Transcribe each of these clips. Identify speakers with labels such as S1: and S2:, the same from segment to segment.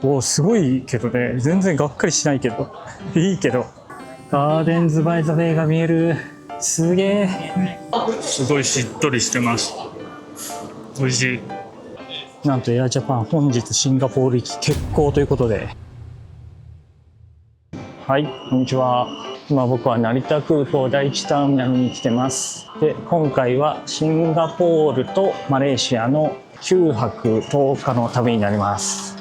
S1: おお、すごいけどね。全然がっかりしないけど。いいけど。ガーデンズバイザベイが見える。すげえ。すごいしっとりしてます。美味しい。なんとエアジャパン本日シンガポール行き欠航ということで。はい、こんにちは。今僕は成田空港第一ターミナルに来てます。で、今回はシンガポールとマレーシアの9泊10日の旅になります。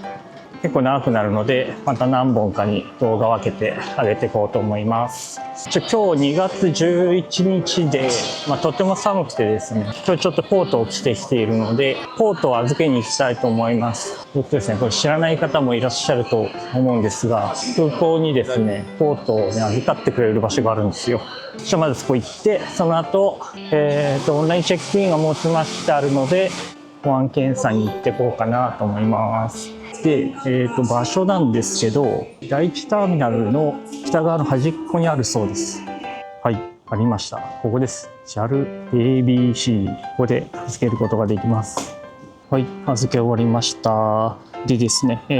S1: 結構長くなるので、また何本かに動画を分けて上げていこうと思います。今日2月11日で、とても寒くてですね、今日ちょっとコートを着てきているので、コートを預けに行きたいと思います。ですね、これ知らない方もいらっしゃると思うんですが、空港にですね、コートを、預かってくれる場所があるんですよ。まずそこ行って、その後、オンラインチェックインがもう済ましてあるので、保安検査に行ってこうかなと思います。で、場所なんですけど、第一ターミナルの北側の端っこにあるそうです。はい、ありました。ここです。JAL ABC。ここで預けることができます。はい、預け終わりました。でですね、だ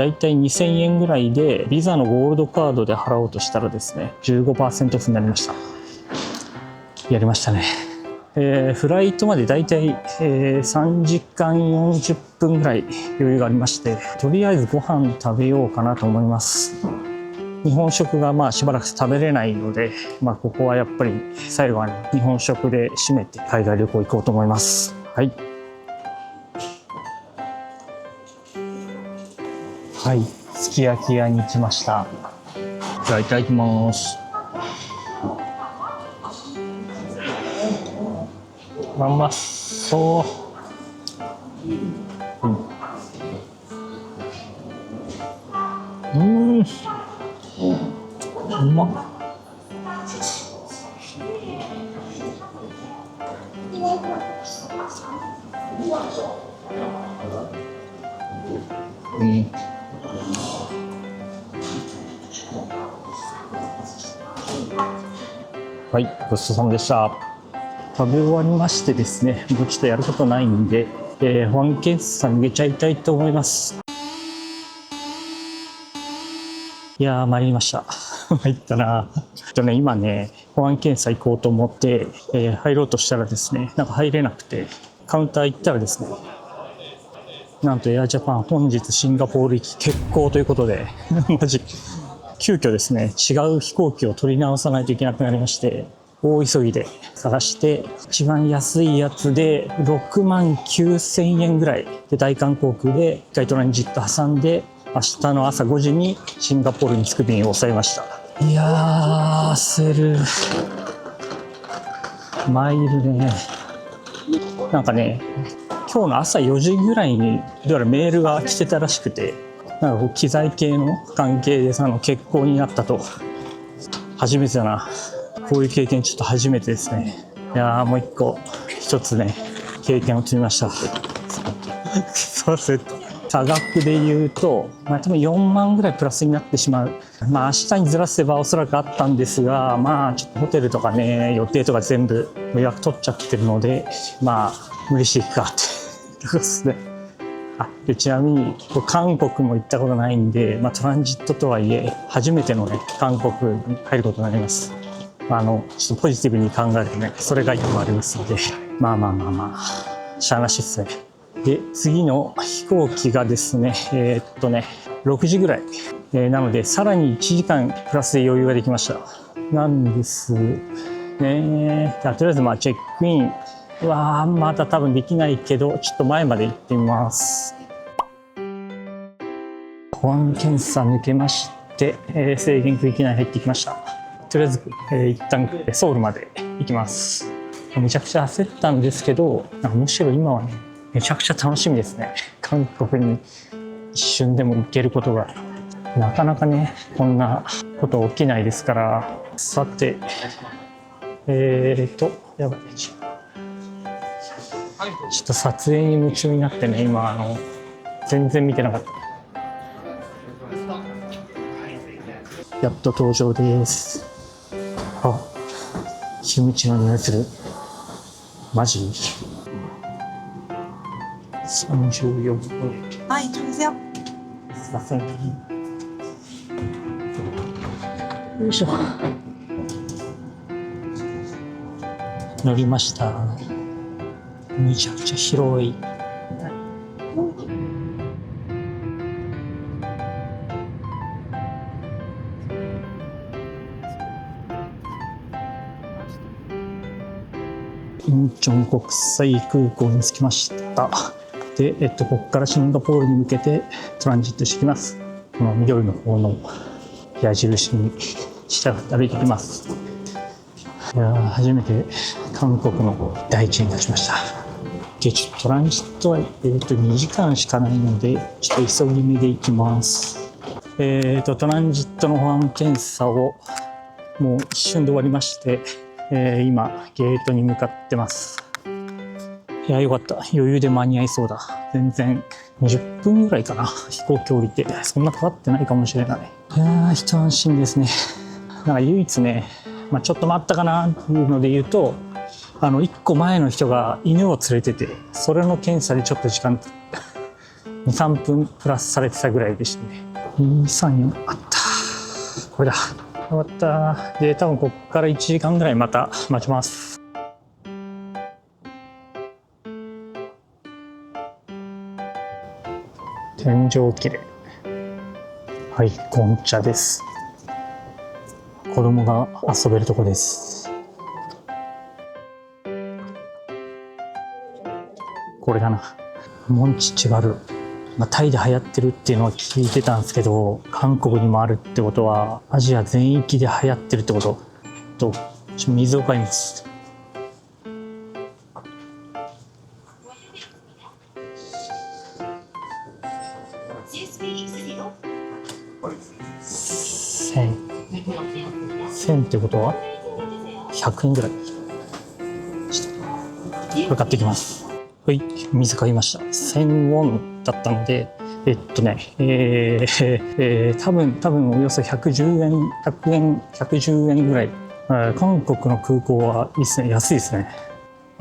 S1: いたい2000円ぐらいで、ビザのゴールドカードで払おうとしたらですね、15% オフになりました。やりましたね。フライトまでだいたい3時間40分ぐらい余裕がありまして、とりあえずご飯食べようかなと思います。日本食がしばらく食べれないので、ここはやっぱり最後は、日本食で締めて海外旅行行こうと思います。はい。はい、すき焼き屋に来ました。じゃあいただきます。うまそう。うまっ。はい、ごちそうさまでした。食べ終わりましてですね、もうちょっとやることないんで、保安検査に入れちゃいたいと思います。いやー、参りました。参ったな。今ね、保安検査行こうと思って、入ろうとしたらですね、入れなくて、カウンター行ったらですね、なんとエアジャパン本日シンガポール行き欠航ということで、マジ、急遽ですね、違う飛行機を取り直さないといけなくなりまして、大急ぎで探して、一番安いやつで6万9000円ぐらいで、大韓航空で一回トランジット挟んで、明日の朝5時にシンガポールに着く便を抑えました。いやー、焦る。参るね。今日の朝4時ぐらいにどうやらメールが来てたらしくて、機材系の関係で欠航になったと。初めてだな。こういう経験ちょっと初めてですね。いやー、もう一つね、経験を積みました。そうですね。差額で言うと、多分4万ぐらいプラスになってしまう。明日にずらせばおそらくあったんですが、ちょっとホテルとかね、予定とか全部予約取っちゃってるので、無理していくかってとこですね。でちなみに韓国も行ったことないんで、トランジットとはいえ初めてのね、韓国に入ることになります。ちょっとポジティブに考えるとね、それが一個ありますので、しゃあなしっすね。で、次の飛行機がですね、6時ぐらい。なので、さらに1時間プラスで余裕ができました。なんですね。とりあえずチェックインはまだ多分できないけど、ちょっと前まで行ってみます。保安検査抜けまして、制限区域内に入ってきました。とりあえず、一旦ソウルまで行きます。めちゃくちゃ焦ったんですけど、むしろ今はね、めちゃくちゃ楽しみですね。韓国に一瞬でも行けることが。なかなかね、こんなこと起きないですから。さて、やばい。ちょっと撮影に夢中になってね、今、全然見てなかった。やっと登場です。キムチの匂いする。マジ34分。
S2: はい、주무세요。
S1: すいません。よいしょ。乗りました。めちゃくちゃ広い。インチョン国際空港に着きました。で、ここからシンガポールに向けてトランジットしてきます。この緑の方の矢印に従って歩いてきます。いやー、初めて韓国の大地に立ちました。で、ちょっとトランジットは、2時間しかないので、ちょっと急ぎ目で行きます。トランジットの保安検査をもう一瞬で終わりまして、今ゲートに向かってます。いや、よかった。余裕で間に合いそうだ。全然20分ぐらいかな。飛行機降りてそんなかかってないかもしれない。いやー、一安心ですね。なんか唯一ね、ちょっと待ったかなっていうので言うと、1個前の人が犬を連れてて、それの検査でちょっと時間2、3分プラスされてたぐらいでしたね。2、3、4あった。これだ。よかった。で、多分ここから1時間ぐらいまた待ちます。天井きれい。はい、ゴンチャです。子供が遊べるとこです。これだな。モンチッチがある。タイで流行ってるっていうのは聞いてたんですけど、韓国にもあるってことはアジア全域で流行ってるってことと、水を買います。1000ってことは100円ぐらい。これ買ってきます。はい、水買いました。1000ウォンだったので、多分およそ110円、100円、110円ぐらい。韓国の空港はいいですね。安いですね。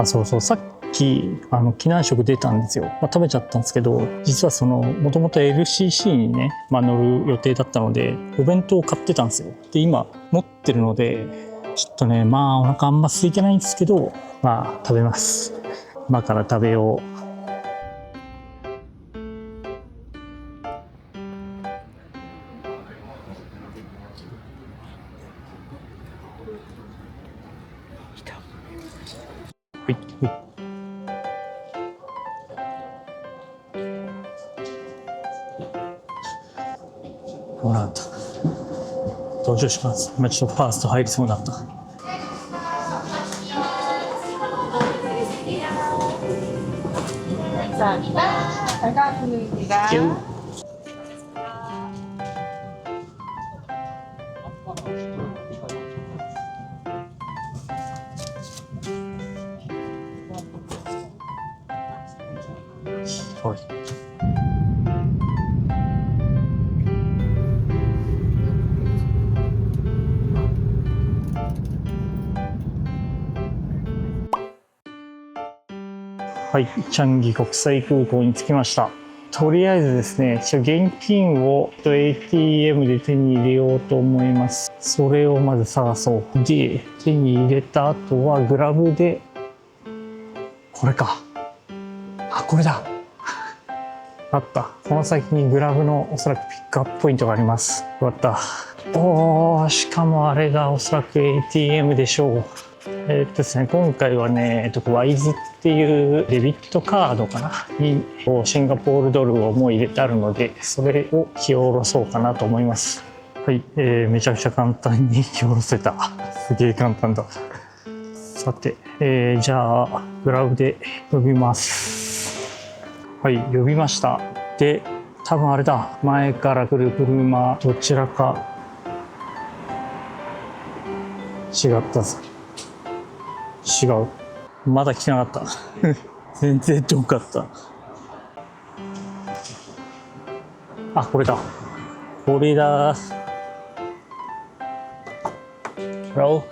S1: そうそう、さっき機内食出たんですよ。食べちゃったんですけど、実はもともと LCC にね、乗る予定だったので、お弁当を買ってたんですよ。で、今持ってるので、ちょっとね、お腹あんま空いてないんですけど、食べます。今から食べよう。はい、はい。ほら、登場します。今ちょっとファースト入りそうになった。はい。はい、チャンギ国際空港に着きました。とりあえずですね、現金を ATM で手に入れようと思います。それをまず探そう。で、手に入れた後はグラブで、これか。これだ。あった。この先にグラブのおそらくピックアップポイントがあります。よかった。しかもあれがおそらく ATM でしょう。ですね、今回はね、ワイズっていうデビットカードかなにシンガポールドルをもう入れてあるので、それを引き下ろそうかなと思います。はい、めちゃくちゃ簡単に引き下ろせた。すげえ簡単だ。さて、じゃあグラブで呼びます。はい、呼びました。で、多分あれだ、前から来る車どちらか違ったぞ。違う。まだ来てなかった。全然遠かった。これだ。これだ。ほらお。よ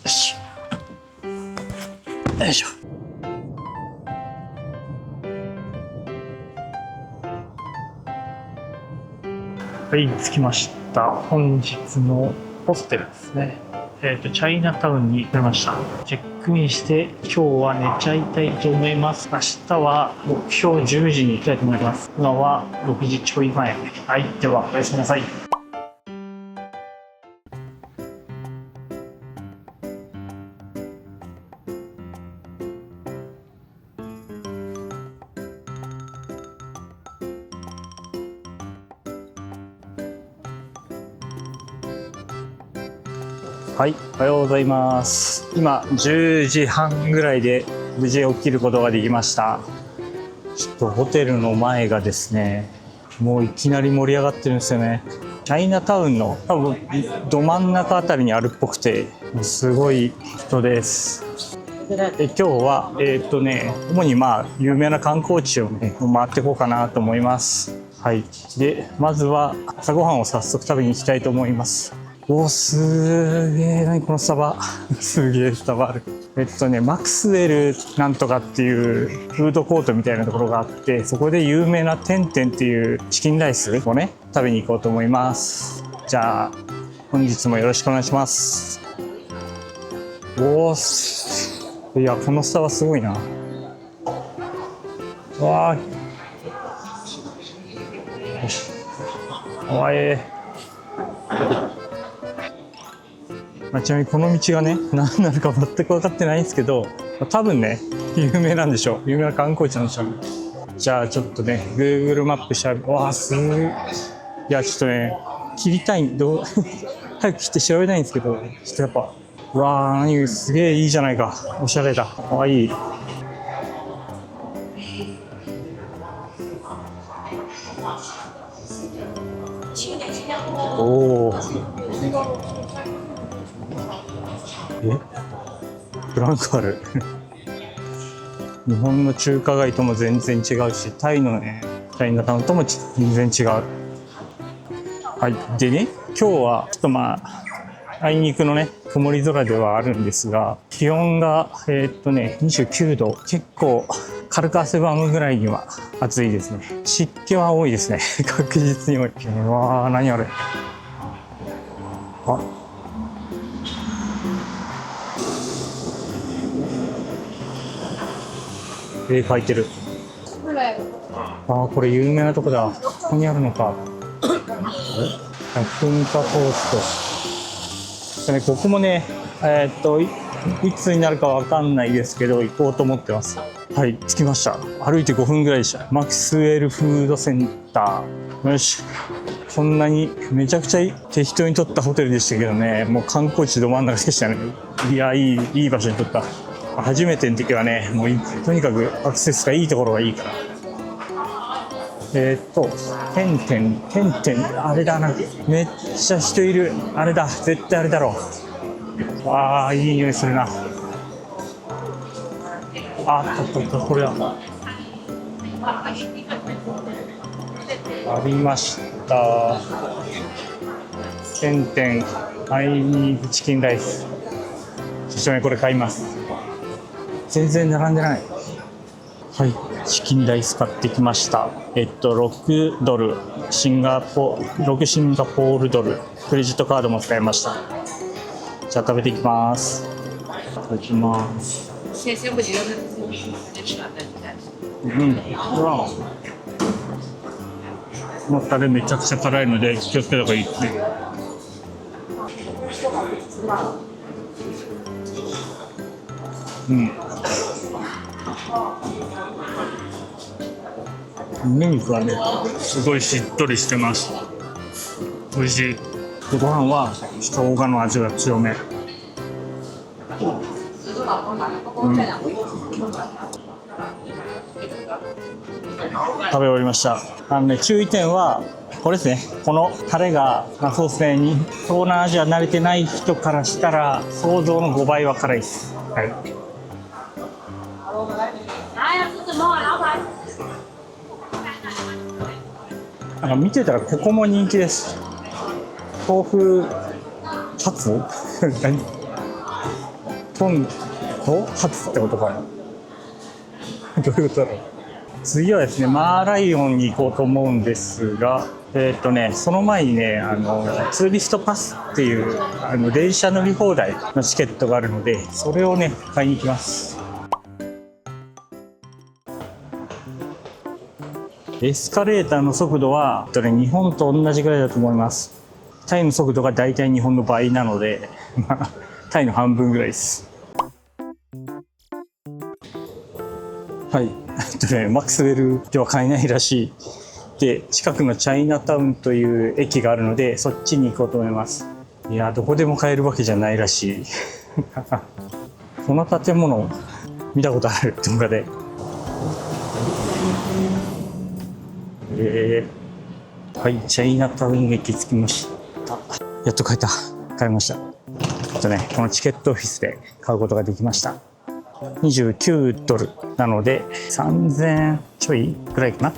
S1: し。よいしょ。はい、着きました。本日のホステルですね。チャイナタウンに来ました。チェックインして今日は寝ちゃいたいと思います。明日は目標10時に行きたいと思います。今は6時ちょい前。はい、ではおやすみなさい。はい、おはようございます。今10時半ぐらいで無事起きることができました。ちょっとホテルの前がですね、もういきなり盛り上がってるんですよね。チャイナタウンの多分ど真ん中あたりにあるっぽくて、すごい人です。今日は主に有名な観光地をね回っていこうかなと思います。はい。でまずは朝ごはんを早速食べに行きたいと思います。おー、すげえ、何このスタバすげえスタバある。マクスウェルなんとかっていうフードコートみたいなところがあって、そこで有名なテンテンっていうチキンライスをね食べに行こうと思います。じゃあ本日もよろしくお願いします。おー、いやこのスタバすごいな。わー、よし、おい、ちなみにこの道がね何なのか全く分かってないんですけど、多分ね有名なんでしょう。有名な観光地なんでしょうね。じゃあちょっとね Google マップ調べ、わあすごい。いやちょっとね切りたい早く切って調べたいんですけど、ちょっとやっぱうわあ何すげえいいじゃないか。おしゃれだ。かわいい。おお、ブランクある日本の中華街とも全然違うし、タイのねチャイナタウンとも全然違う。はい。でね、今日はちょっとあいにくのね曇り空ではあるんですが、気温が29度、結構軽く汗ばむぐらいには暑いですね。湿気は多いですね確実に多い。うわー、何あれ。あ、絵描いてる。ああ、これ有名なとこだ。ここにあるのか。噴火コースト。ここもね、いつになるかわかんないですけど、行こうと思ってます。はい、着きました。歩いて5分ぐらいでした。マクスウェルフードセンター。よし。こんなにめちゃくちゃ適当に撮ったホテルでしたけどね、もう観光地ど真ん中でしたね。いや、いい場所に撮った。初めての時はね、もうとにかくアクセスがいいところがいいから。テンテン、あれだな。めっちゃ人いる。あれだ、絶対あれだろう。わあ、いい匂いするな。あった、これだ。ありました。テンテン、アイニーチキンライス。そしてね、これ買います。全然並んでない。はい、チキンライス買ってきました。6ドル、6シンガポールドル、クレジットカードも使いました。じゃあ食べていきます。いただきます。うん、このタレめちゃくちゃ辛いので気をつけた方がいいですね。うん。胸肉はね、すごいしっとりしてます。美味しい。ご飯は生姜の味が強め。うん、食べ終わりました。注意点はこれですね。このタレが、そうですね、東南アジア慣れてない人からしたら想像の5倍は辛いです。はい。なんか見てたらここも人気です。豆腐ハツ何トンとハツってことかなどういうことだろう。次はですねマーライオンに行こうと思うんですが、その前にね、ツーリストパスっていう電車乗り放題のチケットがあるので、それをね買いに行きます。エスカレーターの速度は、日本と同じぐらいだと思います。タイの速度がだいたい日本の倍なので、タイの半分ぐらいです。はい、マクスウェルでは買えないらしい。で、近くのチャイナタウンという駅があるので、そっちに行こうと思います。いや、どこでも買えるわけじゃないらしい。この建物見たことある動画で。はい、チャイナタウン駅着きました。やっと買いました。このチケットオフィスで買うことができました。29ドルなので3000ちょいぐらいかな。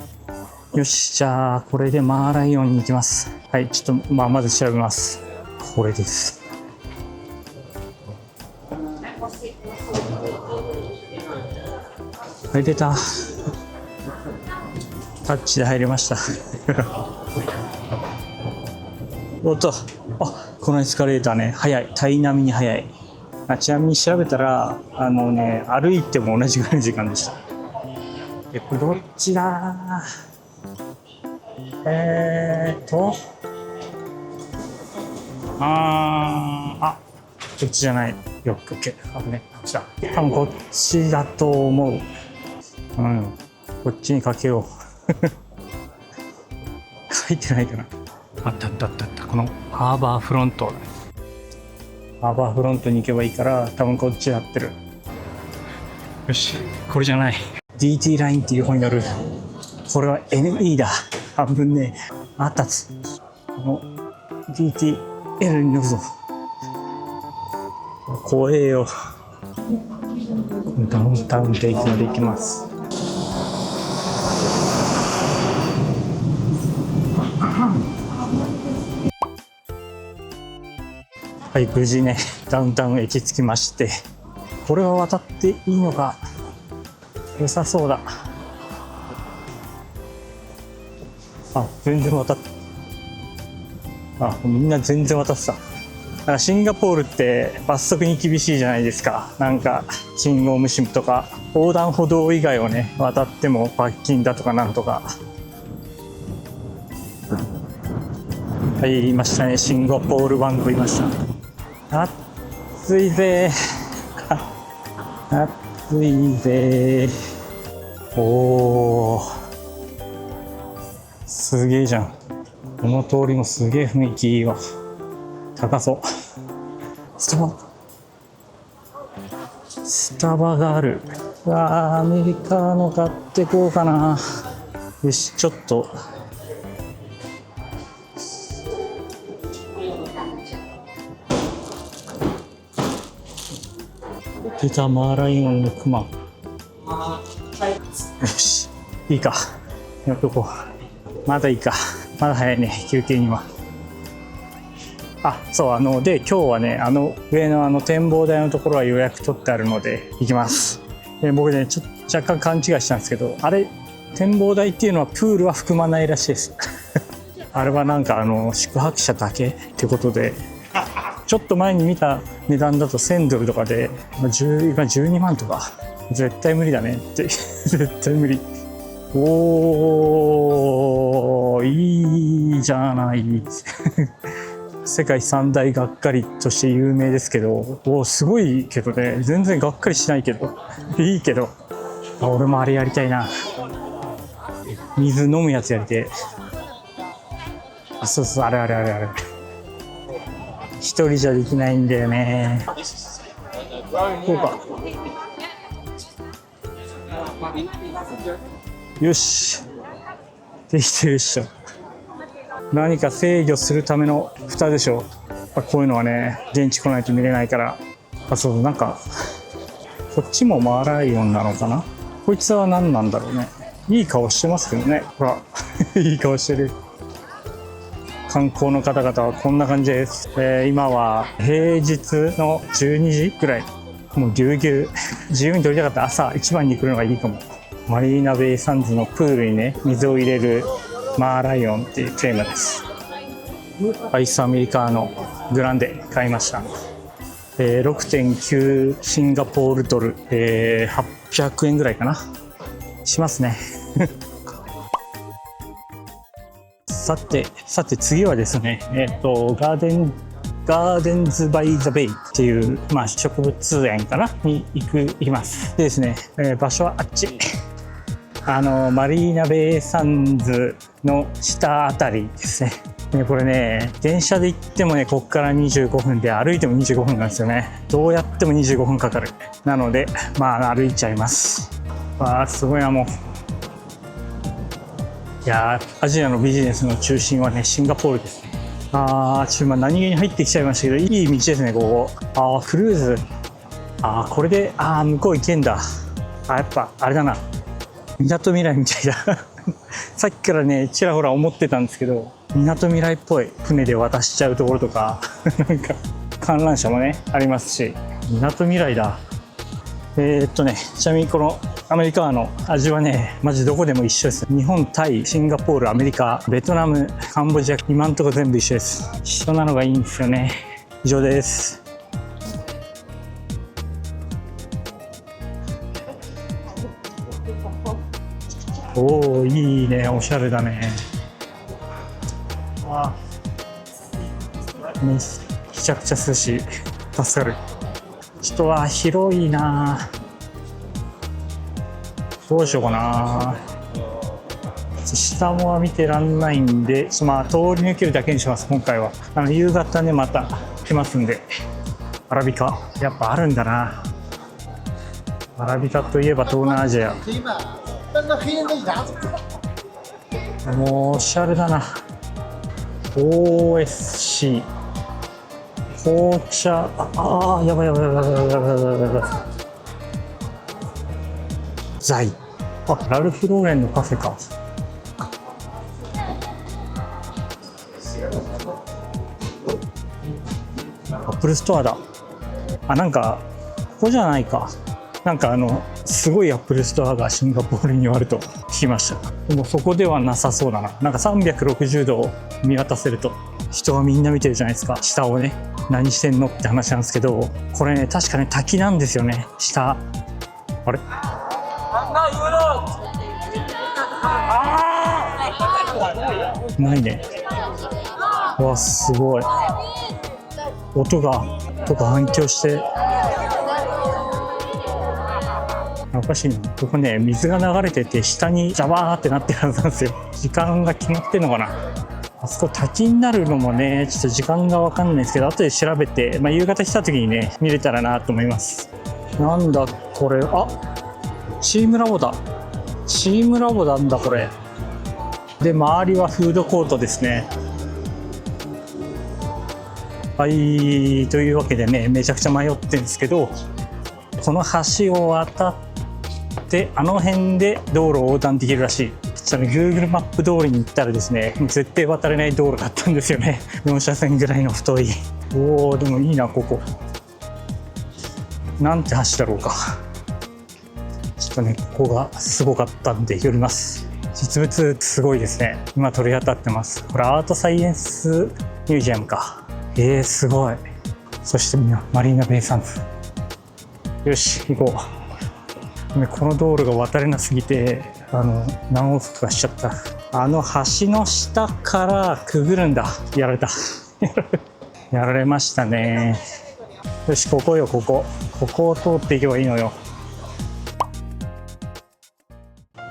S1: よし、じゃあこれでマーライオンに行きます。はい、ちょっとまず調べます。これです。入れた。タッチで入れました。おっと、このエスカレーターね、速い。タイ並みに速い。ちなみに調べたら、歩いても同じぐらいの時間でした。これどっちだ？どっちじゃない。よくこっちだ。多分こっちだと思う。こっちにかけよう。書いてないかな。あった。このハーバーフロント。ハーバーフロントに行けばいいから、多分こっちやってる。よし、これじゃない。DT ラインっていう方に乗る。これは NE だ。半分ね、あったつ。この DTL に乗るぞ。怖えよ。ダウンタウンで行くまで行きます。はい、無事ね、ダウンタウン駅着きまして、これは渡っていいのか、良さそうだ。全然渡っみんな全然渡ってた。だからシンガポールって罰則に厳しいじゃないですか。なんか信号無視とか横断歩道以外をね渡っても罰金だとかなんとか。いましたね。シンガポール湾と言いました。暑いぜ暑いぜ。おー、すげえじゃん。この通りもすげえ雰囲気いいわ。高そう。スタバがある。アメリカの買ってこうかな。よし、ちょっと出た。マーライオンのクマ。よし、いいか。やっとこう。まだいいか。まだ早いね、休憩には。そう、で、今日はね、上の展望台のところは予約取ってあるので、行きます。僕ね、若干勘違いしたんですけど、あれ、展望台っていうのはプールは含まないらしいです。あれはなんか、宿泊者だけってことで、ちょっと前に見た値段だと1000ドルとかで、今12万とか、絶対無理だねって。絶対無理。おー、いいじゃない。世界三大がっかりとして有名ですけど、すごいけどね、全然がっかりしないけど、いいけど、俺もあれやりたいな。水飲むやつやりて。そうそう、あれ。一人じゃできないんだよね。こうか。よし。できてるっしょ。何か制御するための蓋でしょ。こういうのはね、現地来ないと見れないから。そう、なんか、こっちもマーライオンなのかな。こいつは何なんだろうね。いい顔してますけどね。ほら、いい顔してる。観光の方々はこんな感じです。今は平日の12時くらい。もうぎゅうぎゅう。自由に撮りたかったら朝一番に来るのがいいかも。マリーナベイサンズのプールにね、水を入れるマーライオンっていうテーマです。アイスアメリカーノグランデ買いました。6.9 シンガポールドル、800円ぐらいかなしますね。さて次はですね、ガーデンズ・バイ・ザ・ベイっていう、植物園かなに行きます。でですね、場所はあっち。マリーナベイサンズの下あたりですね。これね、電車で行ってもね、こっから25分で、歩いても25分なんですよね。どうやっても25分かかる。なので、歩いちゃいます。わあ、すごいな、もう。いやー、アジアのビジネスの中心はね、シンガポールですね。何気に入ってきちゃいましたけど、いい道ですね、ここ。クルーズ。これで、向こう行けんだ。やっぱ、あれだな。みなとみらいみたいだ。さっきからね、ちらほら思ってたんですけど、みなとみらいっぽい船で渡しちゃうところとか、なんか観覧車もね、ありますし、みなとみらいだ。ちなみにこのアメリカの味はね、マジどこでも一緒です。日本、タイ、シンガポール、アメリカ、ベトナム、カンボジア、今んとこ全部一緒です。一緒なのがいいんですよね。以上です。おー、いいね、おしゃれだね。めちゃくちゃ涼しい。助かる。人は広いな。どうしようかな。下も見てらんないんで、通り抜けるだけにします。今回は夕方ね、また来ますんで。アラビカやっぱあるんだな。アラビカといえば東南アジア。もうおしゃれだな。 OSC 紅茶。やばい。ザイ。ラルフローレンのカフェか。アップルストアだ。なんかここじゃないか。なんかすごいアップルストアがシンガポールにあると聞きました。でもそこではなさそうだな。なんか360度を見渡せると人はみんな見てるじゃないですか。下をね、何してんのって話なんですけど、これね、確かね、滝なんですよね、下。あれ、ないね。わ、すごい。音が反響して、おかしいな。ここね、水が流れてて下にザワーってなってるはずなんですよ。時間が決まってんのかな。あそこ滝になるのもね、ちょっと時間が分かんないですけど、後で調べて、夕方来た時にね、見れたらなと思います。なんだこれ。チームラボだ。チームラボなんだこれ。で、周りはフードコートですね。はい、というわけでね、めちゃくちゃ迷ってるんですけど、この橋を渡って辺で道路を横断できるらしい。Google マップ通りに行ったらですね、絶対渡れない道路だったんですよね。4車線ぐらいの太い。でもいいな、ここ。なんて橋だろうか。ちょっとね、ここがすごかったんで寄ります。実物すごいですね。今鳥当たってます。これアートサイエンスミュージアムか。すごい。そしてマリーナベイサンズ。よし、行こう。この道路が渡れなすぎて、何往復かしちゃった。橋の下からくぐるんだ。やられた。やられましたね。よし、ここよ、ここを通っていけばいいのよ。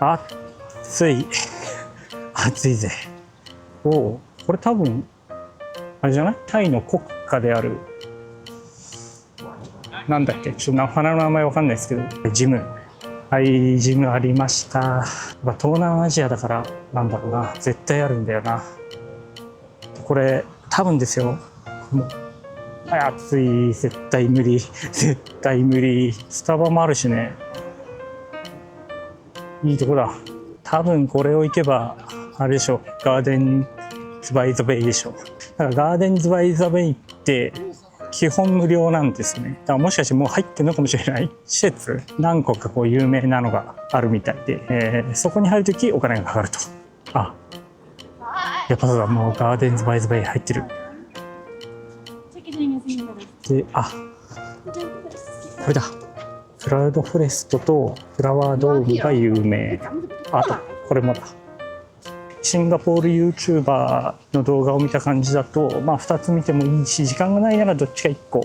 S1: 暑いぜ。これ多分あれじゃない？タイの国歌である、なんだっけ、ちょっと花の名前わかんないですけど、ジム。はい、ジムありました。東南アジアだからなんだろうな、絶対あるんだよな。これ多分ですよ。暑い、絶対無理。絶対無理。スタバもあるしね。いいとこだ。多分これを行けばあれでしょ。ガーデンズバイザベイでしょ。だからガーデンズバイザベイって基本無料なんですね。だからもしかしてもう入ってるのかもしれない施設何個か有名なのがあるみたいで、そこに入るときお金がかかると。やっぱそうだ、もうガーデンズバイズベイ入ってる。で、あ、これだ。クラウドフォレストとフラワードームが有名。あと、これもだ。シンガポール YouTuber の動画を見た感じだと、まあ2つ見てもいいし、時間がないならどっちか1個。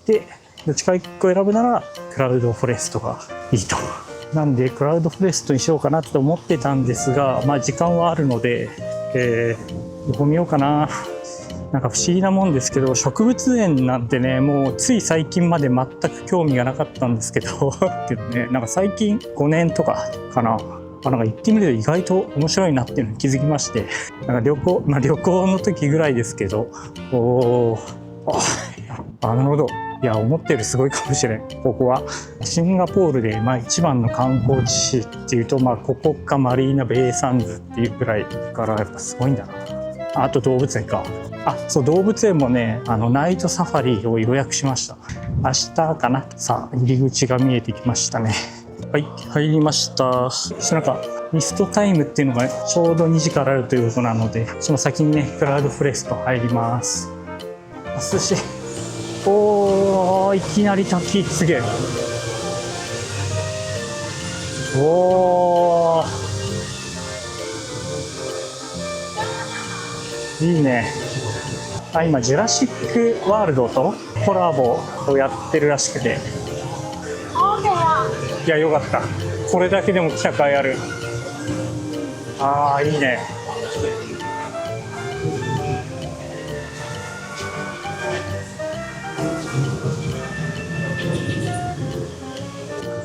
S1: で、どっちか1個選ぶならクラウドフォレストがいいと。なんでクラウドフォレストにしようかなと思ってたんですが、まあ時間はあるので、どこ見ようかな。なんか不思議なもんですけど、植物園なんてね、もうつい最近まで全く興味がなかったんですけどけどね、なんか最近5年とかかな。なんか行ってみると意外と面白いなっていうのに気づきまして、なんか旅行の時ぐらいですけど、なるほど。いや、思ったよりすごいかもしれん。ここはシンガポールで一番の観光地っていうと、ここかマリーナベイサンズっていうくらいからやっぱすごいんだな。あと動物園か。そう、動物園もね、ナイトサファリを予約しました。明日かな。さあ、入り口が見えてきましたね。はい、入りました。なんかミストタイムっていうのがちょうど2時からあるということなので、その先にね、クラウドフォレスト入ります。寿司。おー、いきなり滝、すげえ。おー、いいね。今ジュラシックワールドとコラボをやってるらしくて、いや、よかった。これだけでも来た甲斐ある。いいね。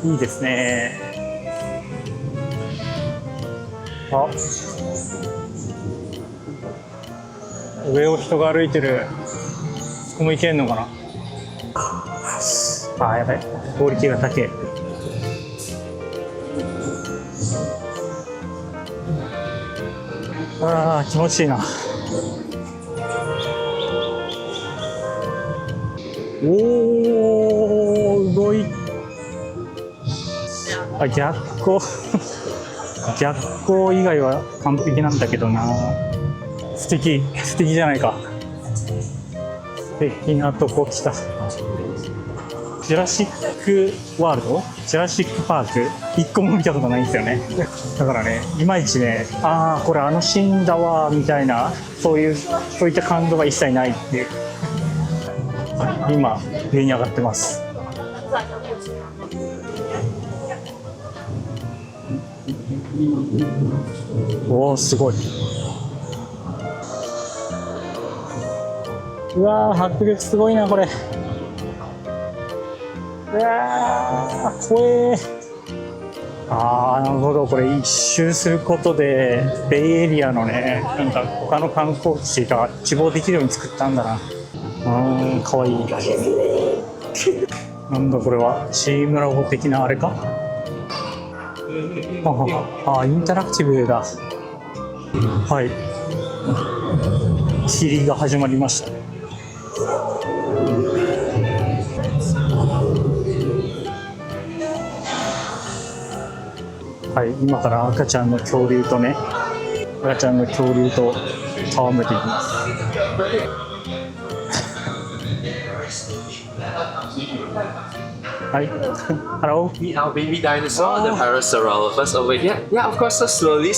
S1: いいですね。上を人が歩いてる。そこも行けんのかな。やばい、クオリティが高い。気持ちいいな。動い。逆光逆光以外は完璧なんだけどな。素敵じゃないか。素敵なとこ来た。ジュラシックワールド、ジュラシックパーク、一個も見たことないんですよね。だからね、いまいちね、これシーンだわみたいな、そういった感動が一切ないっていう。今上に上がってます。おー、すごい。うわー、迫力すごいなこれ。うわー、怖え。なるほど。これ一周することでベイエリアのね、なんか他の観光地が一望できるように作ったんだな。かわいい。なんだこれは、チームラボ的なあれか。インタラクティブだ。はい、霧が始まりました。はい、今から赤ちゃんの恐竜と戯れていきます。Hi. Hello.
S2: Meet our baby dinosaur, the Parasaurolophus over here. Yeah, of course. So slowly.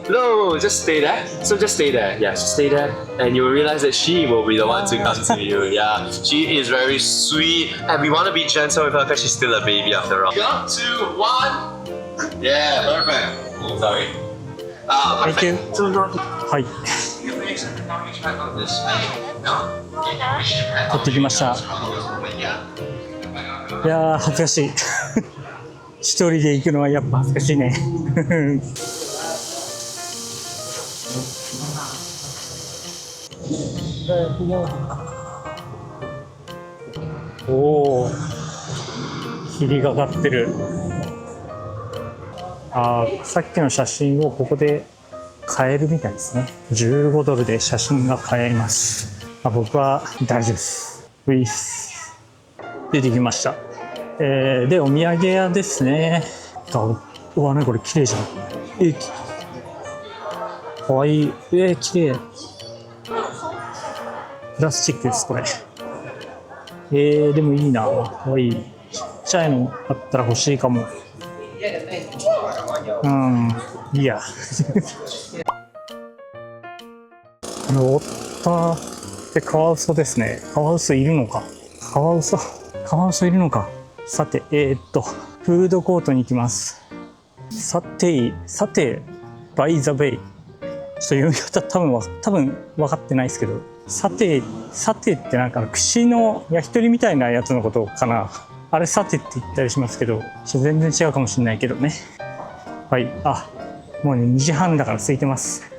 S2: No, just stay there. Just stay there. Yeah, just stay there, and you will realize that she will be the one to come to you. Yeah, she is very sweet, and we want to be gentle with her because she's still a baby after all. 3, 2, 1. Yeah, perfect. Sorry.
S1: Thank you. Hi. 取ってきました。いやー、恥ずかしい。一人で行くのはやっぱ恥ずかしいね。おー、霧がかってる。さっきの写真をここで買えるみたいですね。15ドルで写真が買えます。僕は大丈夫です。出てきました。で、お土産屋ですね。うわ、これ綺麗じゃん。かわいい。綺麗。プラスチックです、これ。でもいいな。かわいい。ちっちゃいのあったら欲しいかも。いいや。おったってカワウソですね。カワウソいるのか。カワウソいるのか。さて、フードコートに行きます。さて、バイザベイ。ちょっと読み方多分分かってないですけど、さてってなんか串の焼き鳥みたいなやつのことかな。あれさてって言ったりしますけど、全然違うかもしれないけどね。はい、もうね2時半だから空いてます。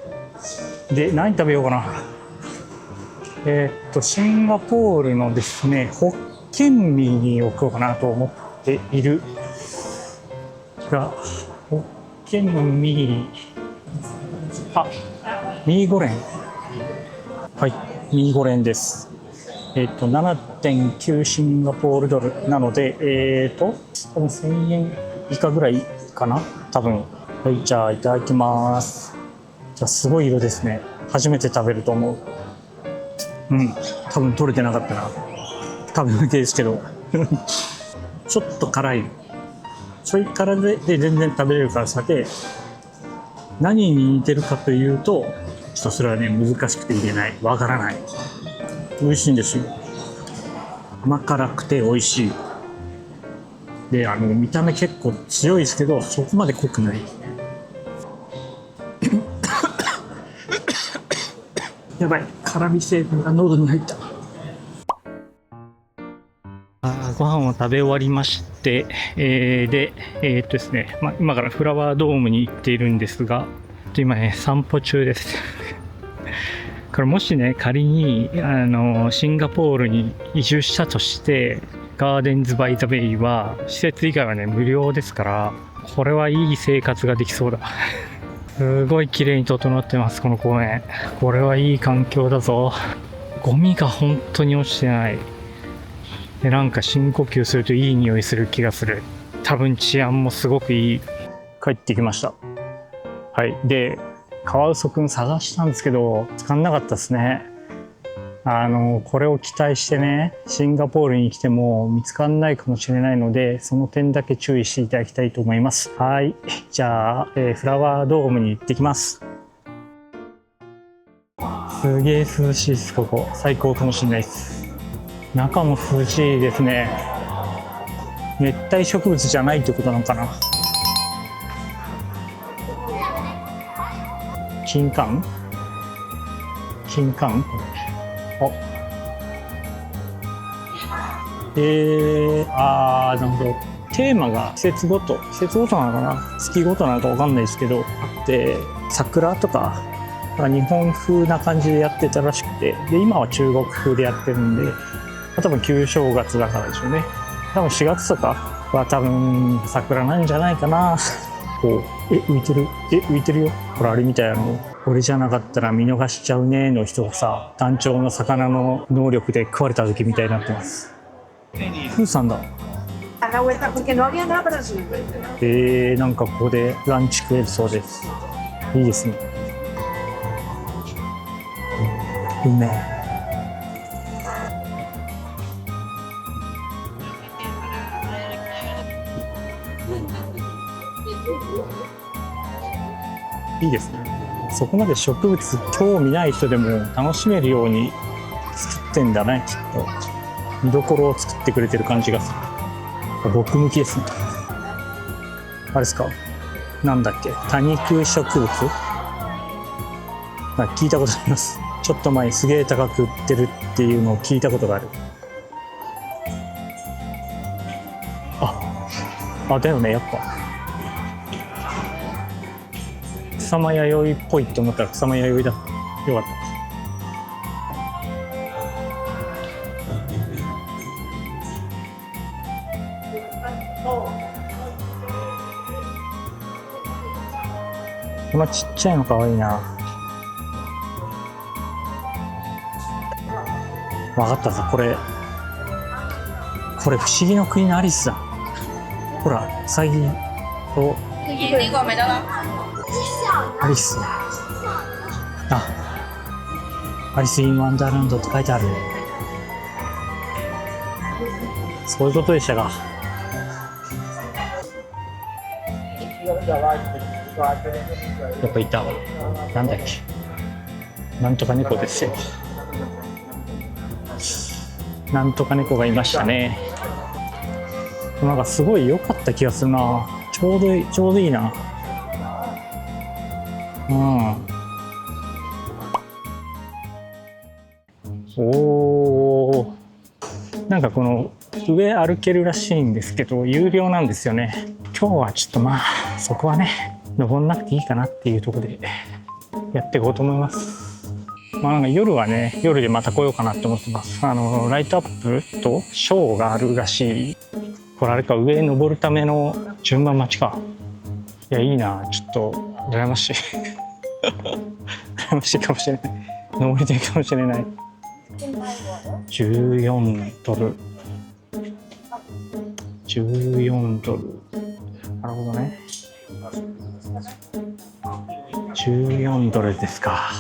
S1: で、何食べようかな。シンガポールのですね、ホッケンミーに置こうかなと思っているが、ホッケンミー、ミーゴレン。はい、ミーゴレンです。7.9 シンガポールドルなので、多分1000円以下ぐらいかな、多分。はい、じゃあいただきます。じゃあすごい色ですね。初めて食べると思う。多分取れてなかったな。食べ向けですけど。ちょっと辛い。ちょい辛で全然食べれるからさて、何に似てるかというと、ちょっとそれはね、難しくて言えない。わからない。美味しいんですよ。甘辛くて美味しい。で、見た目結構強いですけど、そこまで濃くない。やばい、辛味成分が喉に入った。ご飯を食べ終わりまして、ですね、今からフラワードームに行っているんですが、今ね、散歩中です。これもしね、仮にシンガポールに移住したとして、ガーデンズ・バイ・ザ・ベイは施設以外はね無料ですから、これはいい生活ができそうだ。すごい綺麗に整ってます、この公園。これはいい環境だぞ。ゴミが本当に落ちてない。で、なんか深呼吸するといい匂いする気がする。多分治安もすごくいい。帰ってきました。はい。で、カワウソくん探したんですけど、捕まんなかったですね。これを期待してね、シンガポールに来ても見つかんないかもしれないので、その点だけ注意していただきたいと思います。はい。じゃあ、フラワードームに行ってきます。すげえ涼しいです、ここ。最高かもしれないです。中も涼しいですね。熱帯植物じゃないってことなのかな。金柑なるほど。テーマが季節ごとなのかな、月ごとなのかわかんないですけどあって、桜とか日本風な感じでやってたらしくて、で今は中国風でやってるんで、多分旧正月だからでしょうね。多分4月とかは多分桜なんじゃないかな。こう浮いてるよ。これあれみたいなの、俺じゃなかったら見逃しちゃうねの人がさ、団長の魚の能力で食われた時みたいになってます。プーさんだ。なんかここでランチ食えるそうです。いいですね。うめえ。いいですね。そこまで植物興味ない人でも楽しめるように作ってんだね、きっと。見どころを作ってくれてる感じがする。僕向きですね。あれですか、なんだっけ、多肉植物、聞いたことあります。ちょっと前すげえ高く売ってるっていうのを聞いたことがある。だよね、やっぱ草間彌生っぽいって思ったら草間彌生だった。よかった。このちっちゃいのかわいいな。わかったぞ、これ不思議の国のアリスだ。ほら、ウサギとアリス。アリス・イン・ワンダーランドって書いてある。そういうことでしたが。やっぱいた。なんだっけ。なんとか猫ですよ。なんとか猫がいましたね。なんかすごい良かった気がするな。ちょうどいい、ちょうどいいな。うん。おー。なんかこの上歩けるらしいんですけど、有料なんですよね。今日はちょっとまあ、そこはね、登んなくていいかなっていうところでやっていこうと思います。まあなんか夜はね、夜でまた来ようかなって思ってます。ライトアップとショーがあるらしい。これあれか、上に登るための順番待ちか。いや、いいな。ちょっと、羨ましい。羨ましいかもしれない。登りたいかもしれない。14ドル。14ドル。なるほどね。14ドルですか。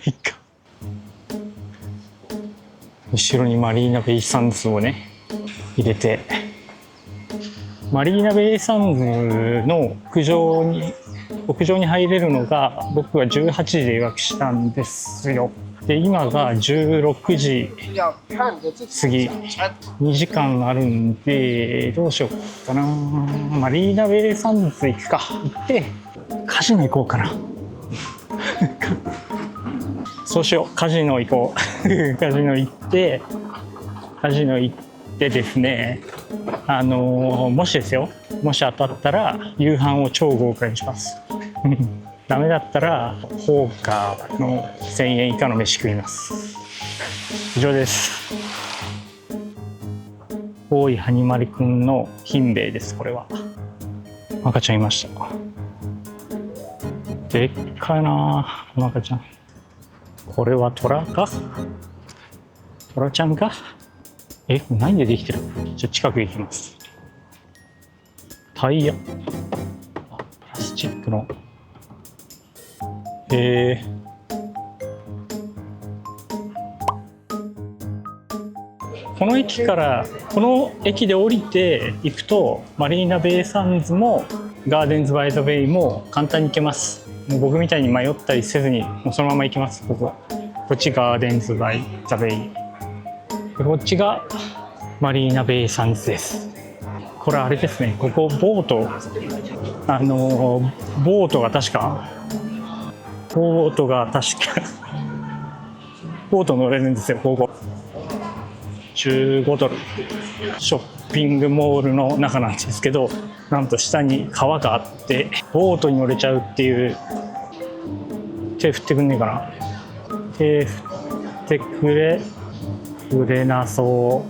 S1: いっか。後ろにマリーナベイサンズをね、入れて、マリーナベイサンズの屋上に入れるのが、僕は18時で予約したんですよ。で、今が16時過ぎ、2時間あるんで、どうしようかな。マリーナベイサンズ行くか。行って、カジノ行こうかな。そうしよう。カジノ行こう。カジノ行ってですね、もしですよ、もし当たったら夕飯を超豪華にします。ダメだったらホーカーの1000円以下の飯食います。以上です。大井はにまりくんの品兵衛です。これは赤ちゃんいました。でっかいなあ、赤ちゃん。これはトラか？トラちゃんか？何でできてる？ちょっと近く行きます。タイヤ。プラスチックの。この駅で降りて行くとマリーナベイサンズもガーデンズバイザベイも簡単に行けます。もう僕みたいに迷ったりせずにもうそのまま行きます。こっちガーデンズバイザベイ、こっちがマリーナベイサンズです。これあれですね、ここボートが確かボート乗れるんですよ。ここ15ドル。ショッピングモールの中なんですけど、なんと下に川があってボートに乗れちゃうっていう。手振ってくんねえかな。手振ってくれなそ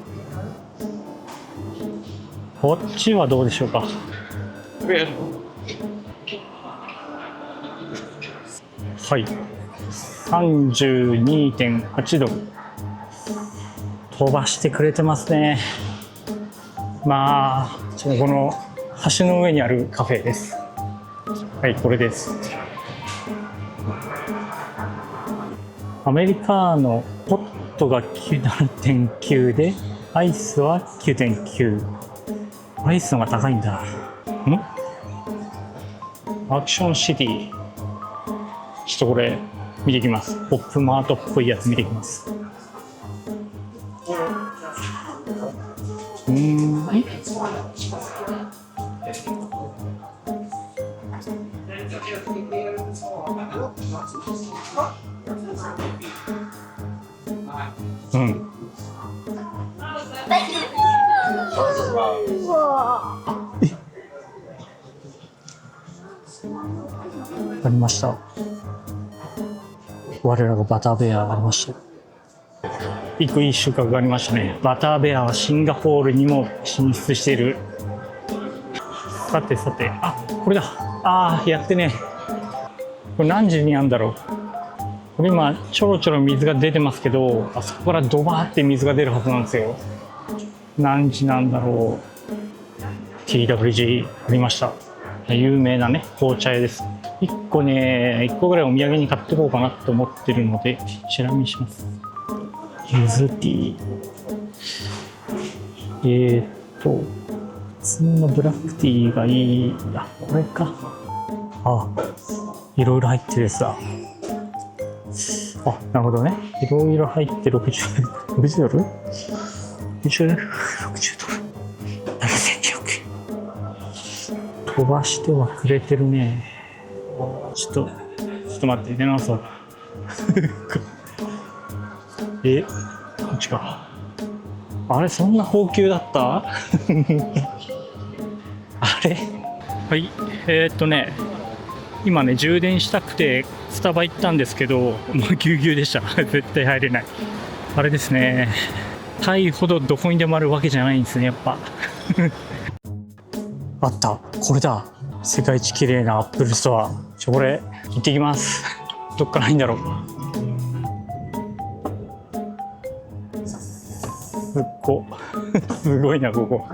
S1: う。こっちはどうでしょうか。はい、32.8 ドル。飛ばしてくれてますね。まあこの橋の上にあるカフェです。はい、これです。アメリカーノホットが 7.9 でアイスは 9.9。 アイスのが高いんだ。アクションシティ、ちょっとこれ見てきます。ポップマートっぽいやつ見てきます。ありました。我らがバターベアありました。一個いい収穫がありましたね。バターベアはシンガポールにも進出している。さて、これだ。やってね。これ何時にあるんだろう。これ今ちょろちょろ水が出てますけど、あそこからドバーって水が出るはずなんですよ。何時なんだろう。TWG ありました。有名なね紅茶屋です。1個ね、1個ぐらいお土産に買っていこうかなと思ってるのでチラ見します。ゆずティー、普通のブラックティーがいい。あ、これか。あ、いろいろ入ってるやつだ。あ、なるほどね。いろいろ入って60ドル ?60 ドル ?60 ドル。7200円。飛ばしてはくれてるね。ちょっと待って、出直そう。こっちか。あれ、そんな高級だったあれはい、今ね、充電したくてスタバ行ったんですけど、もうぎゅうぎゅうでした。絶対入れない。あれですね、タイほどどこにでもあるわけじゃないんですね、やっぱ。あった、これだ。世界一綺麗なアップルストア。これ、行ってきます。どっからいいんだろう。すごいな、ここ。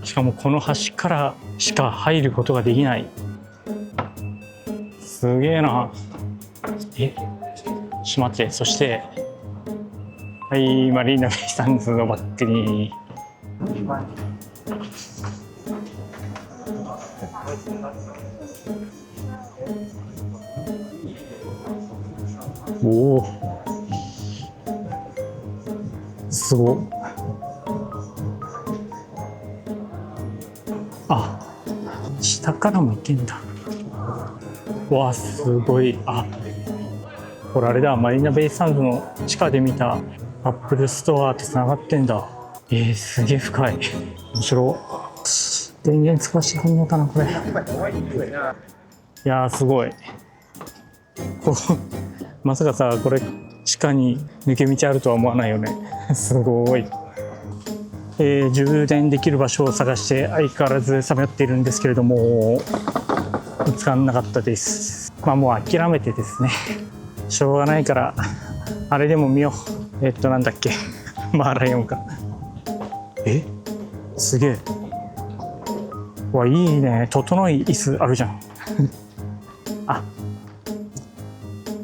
S1: しかもこの橋からしか入ることができない。すげえな。ちょっと待って。そして、はい、マリーナベイサンズのバックに。おお、すごっ。あ、下からも行けんだ。わあ、すごい。あ、これあれだ、マリーナベイサンズの地下で見たアップルストアとつながってんだ。すげえ深い。面白い。電源使わせてくんのかな、これ。いやー、すごい。まさかさ、これ地下に抜け道あるとは思わないよね。すごい。充電できる場所を探して相変わらずさまよっているんですけれども、見つからなかったです。まあもう諦めてですね、しょうがないからあれでも見よう。なんだっけ、マーライオンか。すげえ。わ、いいね。整い椅子あるじゃん。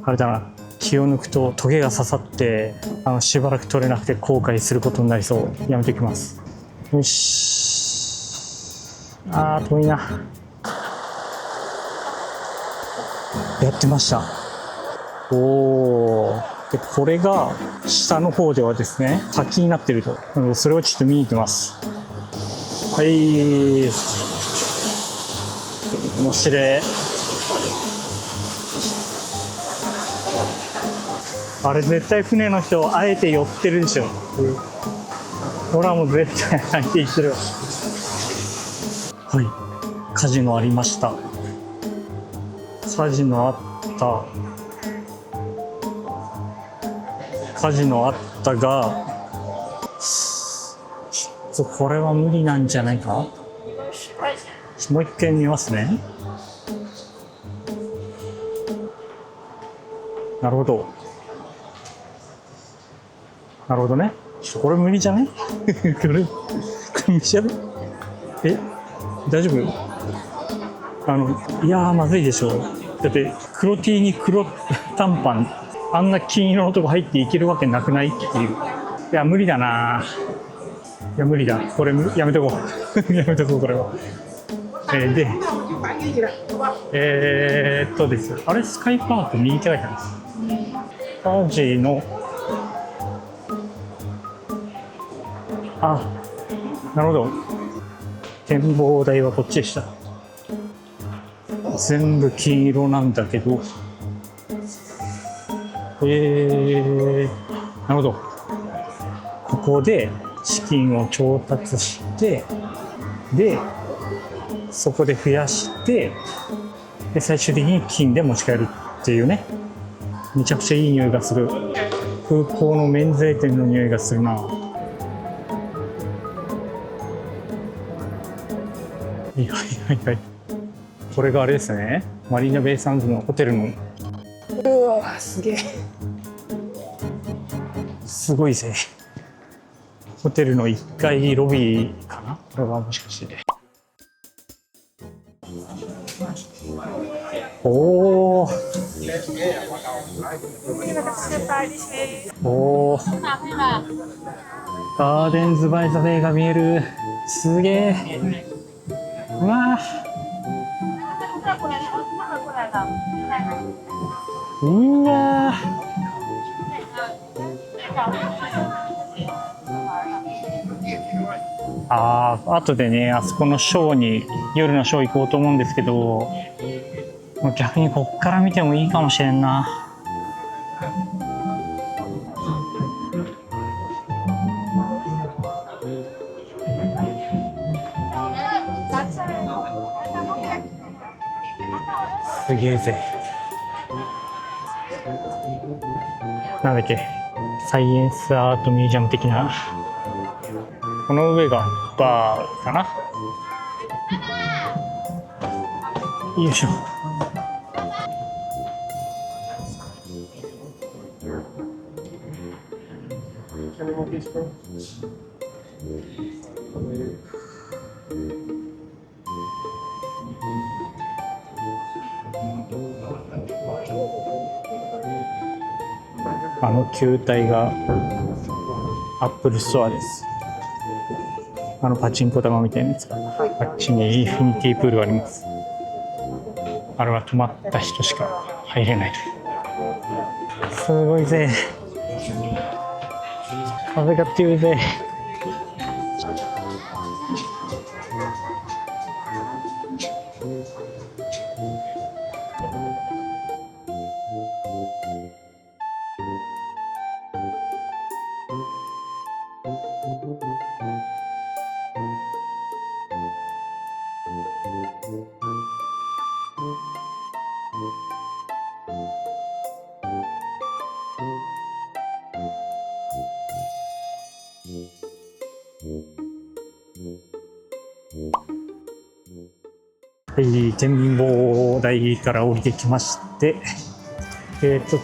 S1: あれだな、気を抜くとトゲが刺さってしばらく取れなくて後悔することになりそう。やめておきます。よし。遠いな。やってました。おお。で、これが下の方ではですね、滝になってると。それをちょっと見に行きます。はい。面白い。あれ絶対船の人あえて寄ってるでしょ。ほら、もう絶対入っていってる。はい、カジノありました。カジノあったが、これは無理なんじゃないか。もう一回見ますね。なるほどね。これ無理じゃね？これ無理じゃね？大丈夫？いやー、まずいでしょ。だって黒 T に黒短パン、あんな金色のとこ入っていけるわけなくないっていう。いや、無理だな。いや、無理だ。これやめとこう。やめとこう、これは。です。あれ、スカイパーク右手がいたんです。カジノ。なるほど。展望台はこっちでした。全部金色なんだけど、なるほど。ここで資金を調達して、で、そこで増やして、で、最終的に金で持ち帰るっていうね。めちゃくちゃいい匂いがする。空港の免税店の匂いがするな。はい。これがあれですね。マリーナベイサンズのホテルの。うわ、すげえ。すごいぜ。ホテルの1階ロビーかな。これはもしかして。おー。おー。ガーデンズ・バイ・ザ・ベイが見える。すげえ。うわー。うわー。後でね、あそこのショーに、夜のショー行こうと思うんですけど、もう逆にこっから見てもいいかもしれんな。すげえぜ。なんだっけ、サイエンスアートミュージアム的な。この上がバーかな。よいしょ。あの球体がアップルストアです。あのパチンコ玉みたいなやつが、あっちにインフィニティプールがあります。あれは泊まった人しか入れない。すごいぜ。風が強いぜ。はい、展望台から降りてきまして、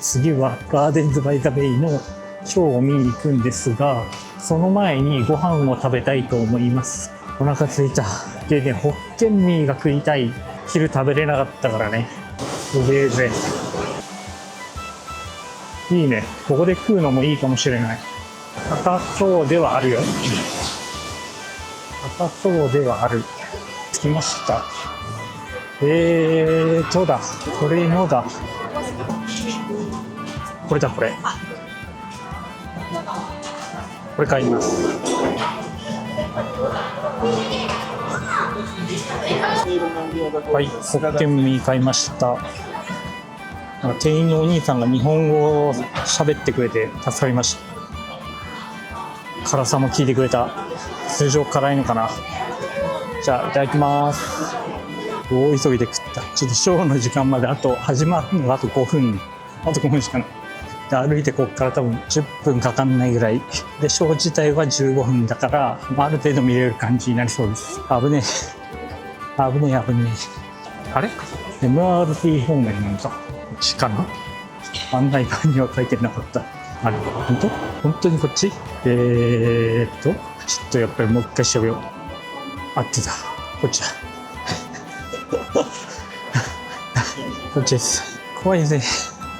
S1: 次はガーデンズ・バイ・ザ・ベイのショーを見に行くんですが、その前にご飯を食べたいと思います。お腹空いた。でね、ホッケンミーが食いたい。昼食べれなかったからね。すげえぜ。いいね。ここで食うのもいいかもしれない。高そうではあるよ。高そうではある。着きました。だ。これのだ。これだ、これ。これ買います。はい、ホッケンミー買いました。店員のお兄さんが日本語を喋ってくれて助かりました。辛さも聞いてくれた。通常辛いのかな。じゃあいただきます。大急ぎで食った。ちょっとショーの時間まで始まるのがあと5分。あと5分しかない。で歩いてこっから多分10分かかんないぐらい。で、ショー自体は15分だから、ある程度見れる感じになりそうです。危ねえ。危ねえ、危ねえ。あれ ?MRT 方面なんだ。こっちかな。案内板には書いてなかった。あれ本当にこっちちょっとやっぱりもう一回調べよう。合ってた。こっちだ。こっちです。怖いね。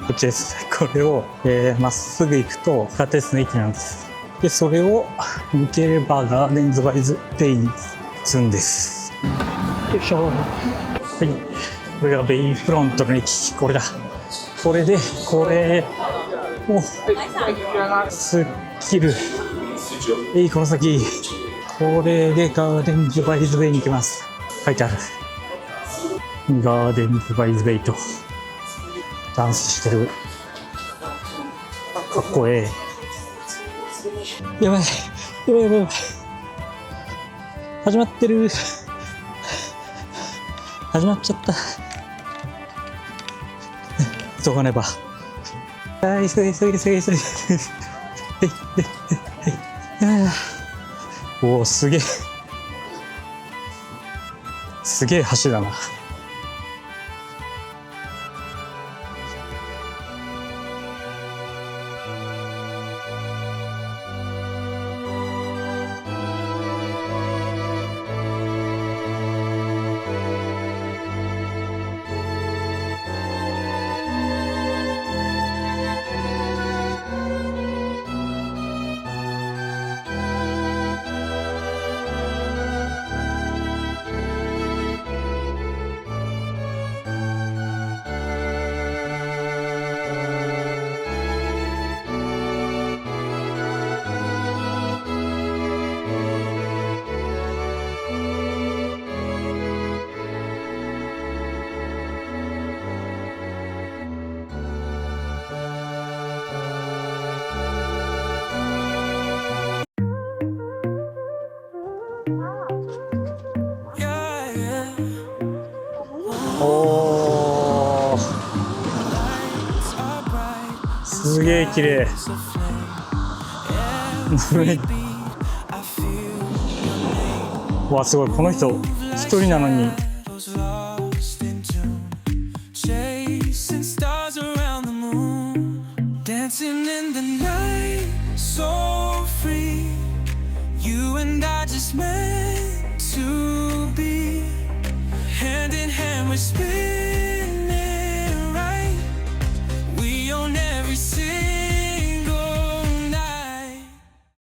S1: こっちです。これを、まっすぐ行くと地下鉄の駅なんです。で、それを抜ければガーデンズバイズベイに着くんです。よいしょ。はい。これがベイフロントの駅。これだ。これで、これをスキル。この先。これでガーデンズバイズベイに行きます。書いてある。ガーデンズバイズベイとダンスしてる。かっこええ。やばい。始まってる。始まっちゃった。急がねば。急げ。おお、すげえ。すげえ橋だな。おー、すげえ綺麗。わ、すごい。この人一人なのに。
S3: Chasing stars around the moon, dancing in the night, so free. You and I just meant to be, hand in hand with spirit.